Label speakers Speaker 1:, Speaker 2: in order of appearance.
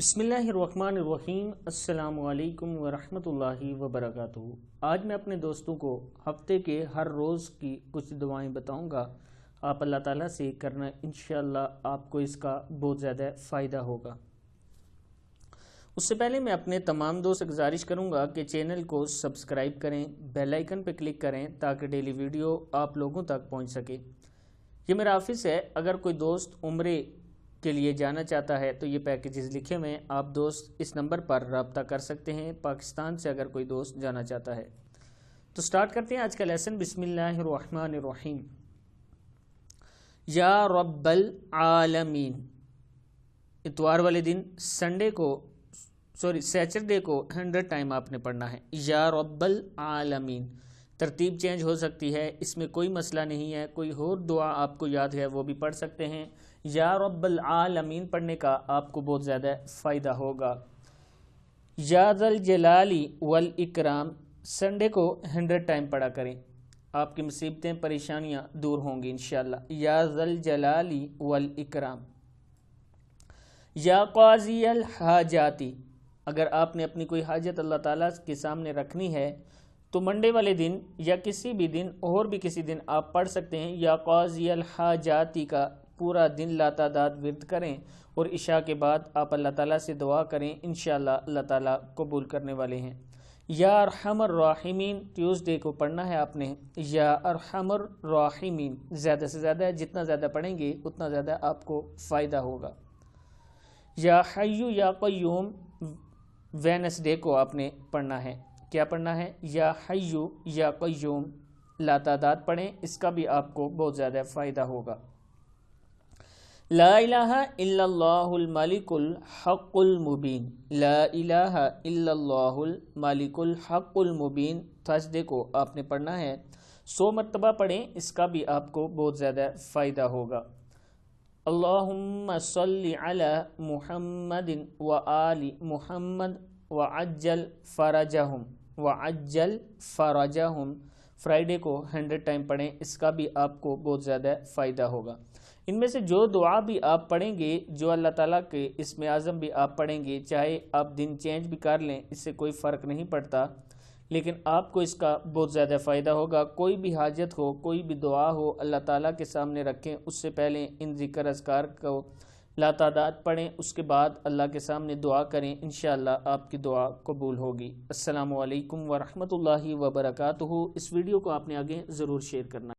Speaker 1: بسم اللہ الرحمن الرحیم۔ السلام علیکم ورحمۃ اللہ وبرکاتہ۔ آج میں اپنے دوستوں کو ہفتے کے ہر روز کی کچھ دعائیں بتاؤں گا۔ آپ اللہ تعالیٰ سے کرنا، انشاءاللہ آپ کو اس کا بہت زیادہ فائدہ ہوگا۔ اس سے پہلے میں اپنے تمام دوست سے گزارش کروں گا کہ چینل کو سبسکرائب کریں، بیل آئیکن پہ کلک کریں تاکہ ڈیلی ویڈیو آپ لوگوں تک پہنچ سکے۔ یہ میرا آفس ہے، اگر کوئی دوست عمرے کے لیے جانا چاہتا ہے تو یہ پیکیجز لکھے ہوئے ہیں، آپ دوست اس نمبر پر رابطہ کر سکتے ہیں، پاکستان سے اگر کوئی دوست جانا چاہتا ہے تو سٹارٹ کرتے ہیں آج کا لیسن۔ بسم اللہ الرحمن الرحیم۔ یا رب العالمین، اتوار والے دن سیچرڈے کو 100 ٹائم آپ نے پڑھنا ہے۔ یا رب العالمین، ترتیب چینج ہو سکتی ہے، اس میں کوئی مسئلہ نہیں ہے، کوئی اور دعا آپ کو یاد ہے وہ بھی پڑھ سکتے ہیں۔ یا رب العالمین پڑھنے کا آپ کو بہت زیادہ فائدہ ہوگا۔ یا ذا الجلال والاکرام، سنڈے کو 100 ٹائم پڑھا کریں، آپ کی مصیبتیں پریشانیاں دور ہوں گی انشاءاللہ۔ یا ذا الجلال والاکرام۔ یا قاضی الحاجاتی، اگر آپ نے اپنی کوئی حاجت اللہ تعالیٰ کے سامنے رکھنی ہے تو منڈے والے دن یا کسی بھی دن اور بھی کسی دن آپ پڑھ سکتے ہیں۔ یا قاضی الحاجاتی کا پورا دن لاتعداد ورد کریں اور عشاء کے بعد آپ اللہ تعالیٰ سے دعا کریں، انشاءاللہ اللہ تعالیٰ قبول کرنے والے ہیں۔ یا ارحم الراحمین، ٹیوزڈے کو پڑھنا ہے آپ نے۔ یا ارحم الراحمین، زیادہ سے زیادہ جتنا زیادہ پڑھیں گے اتنا زیادہ آپ کو فائدہ ہوگا۔ یا حی یا قیوم، وینسڈے کو آپ نے پڑھنا ہے۔ کیا پڑھنا ہے؟ یا حی یا قیوم، لاتعداد پڑھیں، اس کا بھی آپ کو بہت زیادہ فائدہ ہوگا۔ لا الہ الا اللہ الملک الحق المبین، لا الہ الا اللہ الملک الحق المبین، تھرسڈے کو آپ نے پڑھنا ہے، 100 مرتبہ پڑھیں، اس کا بھی آپ کو بہت زیادہ فائدہ ہوگا۔ اللہم صلی علی محمد وآل محمد وعجل فرجہم، فرائیڈے کو 100 ٹائم پڑھیں، اس کا بھی آپ کو بہت زیادہ فائدہ ہوگا۔ ان میں سے جو دعا بھی آپ پڑھیں گے، جو اللہ تعالیٰ کے اسم اعظم بھی آپ پڑھیں گے، چاہے آپ دن چینج بھی کر لیں، اس سے کوئی فرق نہیں پڑتا، لیکن آپ کو اس کا بہت زیادہ فائدہ ہوگا۔ کوئی بھی حاجت ہو، کوئی بھی دعا ہو، اللہ تعالیٰ کے سامنے رکھیں، اس سے پہلے ان ذکر اذکار کو لاتعداد پڑھیں، اس کے بعد اللہ کے سامنے دعا کریں، انشاءاللہ آپ کی دعا قبول ہوگی۔ السلام علیکم ورحمۃ اللہ وبرکاتہ۔ اس ویڈیو کو آپ نے آگے ضرور شیئر کرنا ہے۔